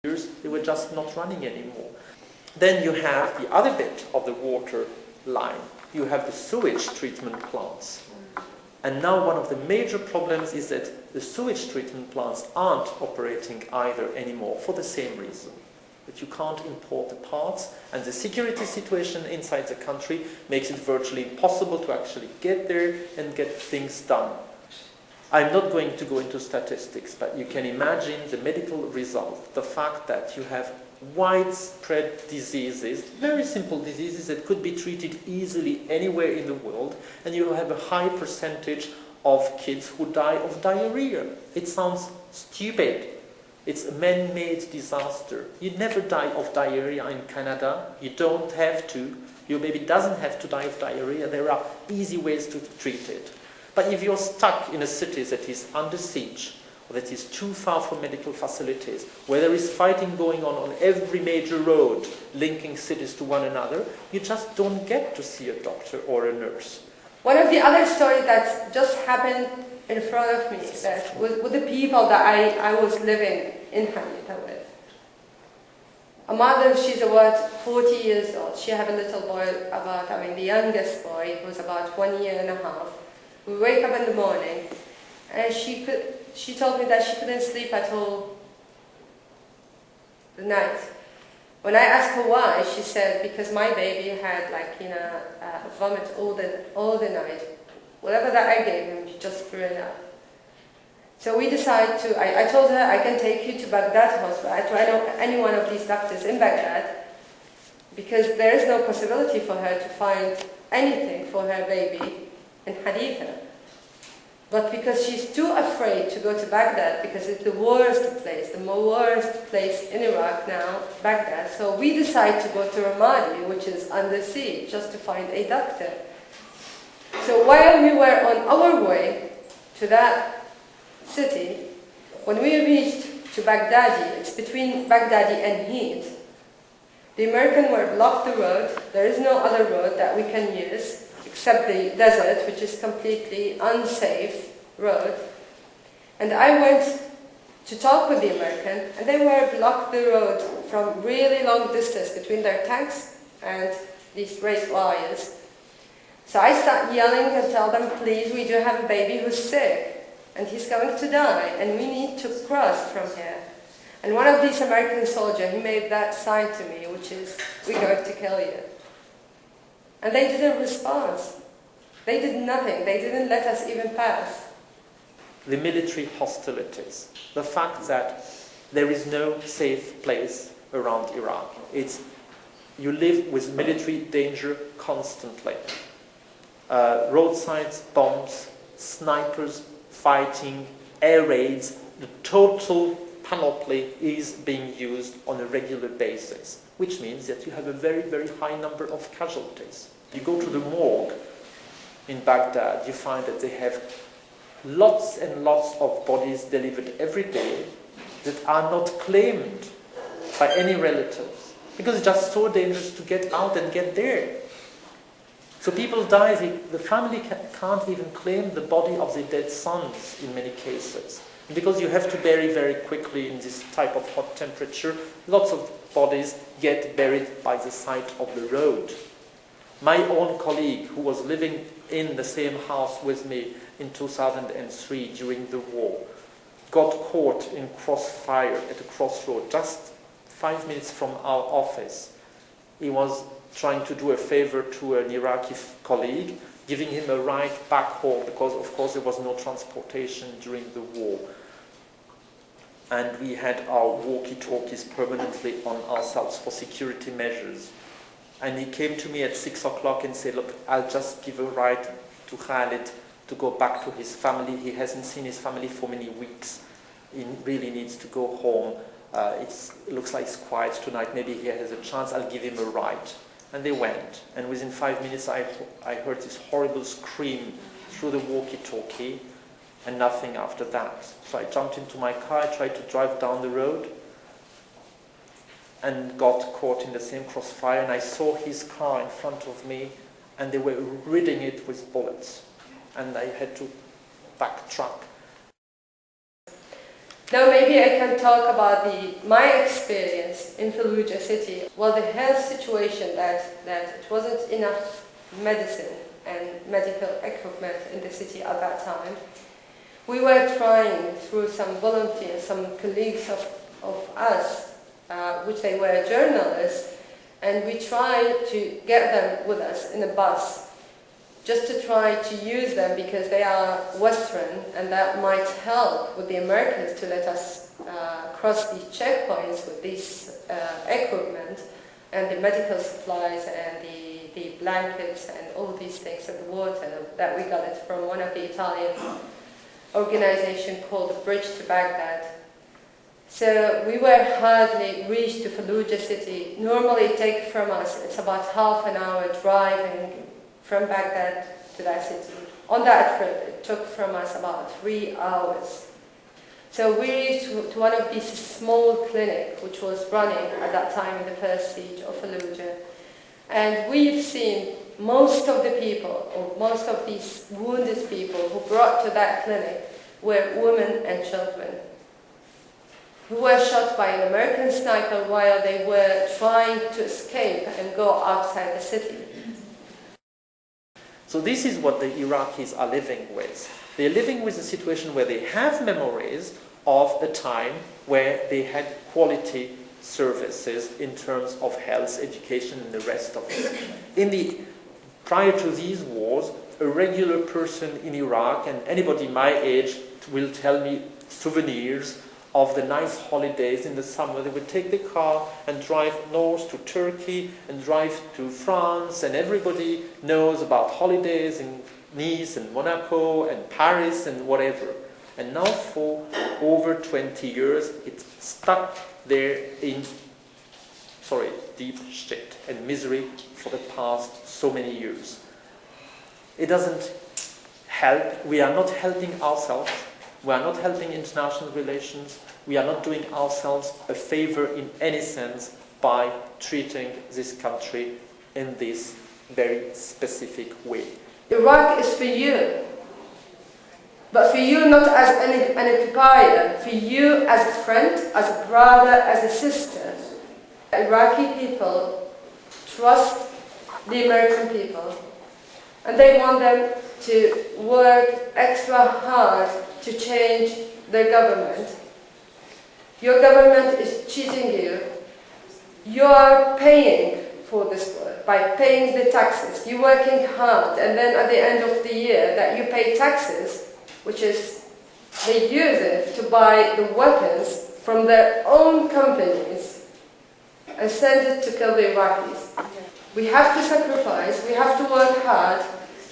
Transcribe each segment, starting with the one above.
years, they were just not running anymore. Then you have the other bit of the water line. You have the sewage treatment plants. And now one of the major problems is that the sewage treatment plants aren't operating either anymore for the same reason. That you can't import the parts, and the security situation inside the country makes it virtually impossible to actually get there and get things done. I'm not going to go into statistics, but you can imagine the medical result, the fact that you have widespread diseases, very simple diseases that could be treated easily anywhere in the world, and you have a high percentage of kids who die of diarrhea. It sounds stupid. It's a man-made disaster. You never die of diarrhea in Canada. You don't have to. Your baby doesn't have to die of diarrhea. There are easy ways to treat it. But if you're stuck in a city that is under siege, or that is too far from medical facilities, where there is fighting going on every major road linking cities to one another, you just don't get to see a doctor or a nurse. One of the other stories that just happened in front of me, that was with the people that I was living in Hamita with. A mother, she's about 40 years old. She had a little boy, the youngest boy, who was about 1 year and a half. We wake up in the morning, and she told me that she couldn't sleep at all the night. When I asked her why, she said, because my baby had vomit all the night. Whatever that I gave him, he just threw it out. So we decided to, I told her I can take you to Baghdad hospital. I know any one of these doctors in Baghdad, because there is no possibility for her to find anything for her baby in Haditha. But because she's too afraid to go to Baghdad, because it's the worst place in Iraq now, Baghdad, so we decided to go to Ramadi, which is under siege, just to find a doctor. So while we were on our way to that city, when we reached to Baghdadi, it's between Baghdadi and Heat, the Americans were blocked the road. There is no other road that we can use, except the desert, which is completely unsafe road. And I went to talk with the American, and they were blocked the road from really long distance between their tanks and these raised wires. So I start yelling and tell them, please, we do have a baby who's sick, and he's going to die, and we need to cross from here. And one of these American soldiers, he made that sign to me, which is, we're going to kill you. And they didn't respond. They did nothing. They didn't let us even pass. The military hostilities, the fact that there is no safe place around Iraq. You live with military danger constantly. Roadsides, bombs, snipers, fighting, air raids, the total panoply is being used on a regular basis, which means that you have a very, very high number of casualties. You go to the morgue in Baghdad, you find that they have lots and lots of bodies delivered every day that are not claimed by any relatives, because it's just so dangerous to get out and get there. So people die, the family can't even claim the body of their dead sons in many cases. Because you have to bury very quickly in this type of hot temperature, lots of bodies get buried by the side of the road. My own colleague, who was living in the same house with me in 2003 during the war, got caught in crossfire at a crossroad just 5 minutes from our office. He was trying to do a favor to an Iraqi colleague, giving him a ride back home, because of course there was no transportation during the war. And we had our walkie-talkies permanently on ourselves for security measures. And he came to me at 6 o'clock and said, look, I'll just give a ride to Khalid to go back to his family. He hasn't seen his family for many weeks. He really needs to go home. It looks like it's quiet tonight. Maybe he has a chance. I'll give him a ride. And they went. And within 5 minutes, I heard this horrible scream through the walkie-talkie, and nothing after that. So I jumped into my car. I tried to drive down the road and got caught in the same crossfire. And I saw his car in front of me, and they were ridding it with bullets. And I had to backtrack. Now maybe I can talk about my experience in Fallujah city. Well, the health situation that it wasn't enough medicine and medical equipment in the city at that time. We were trying through some volunteers, some colleagues of us, which they were journalists, and we tried to get them with us in a bus, just to try to use them because they are Western, and that might help with the Americans to let us cross these checkpoints with this equipment and the medical supplies and the blankets and all these things and the water that we got it from one of the Italian organizations called the Bridge to Baghdad. So we were hardly reached to Fallujah city. Normally it takes from us, it's about half an hour driving from Baghdad to that city. On that trip, it took from us about 3 hours. So we reached to one of these small clinics, which was running at that time in the first siege of Fallujah. And we've seen most of the people, or most of these wounded people who brought to that clinic were women and children, who were shot by an American sniper while they were trying to escape and go outside the city. So this is what the Iraqis are living with. They're living with a situation where they have memories of a time where they had quality services in terms of health, education, and the rest of it. Prior to these wars, a regular person in Iraq, and anybody my age will tell me souvenirs of the nice holidays in the summer. They would take the car and drive north to Turkey and drive to France, and everybody knows about holidays in Nice and Monaco and Paris and whatever. And now for over 20 years, it's stuck there in, deep shit and misery for the past so many years. It doesn't help. We are not helping ourselves. We are not helping international relations. We are not doing ourselves a favor in any sense by treating this country in this very specific way. Iraq is for you. But for you not as an occupier, for you as a friend, as a brother, as a sister. Iraqi people trust the American people, and they want them to work extra hard to change their government. Your government is cheating you. You are paying for this work by paying the taxes. You're working hard, and then at the end of the year that you pay taxes, which is they use it to buy the weapons from their own companies and send it to kill the Iraqis. We have to sacrifice, we have to work hard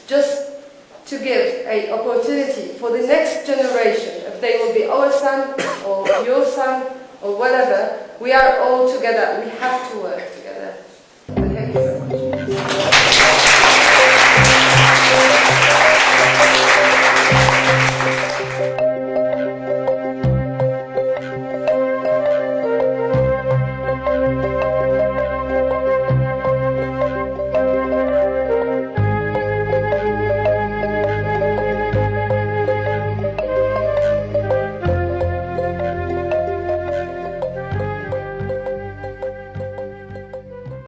just to give an opportunity for the next generation. If they will be our son or your son or whatever, we are all together. We have to work together.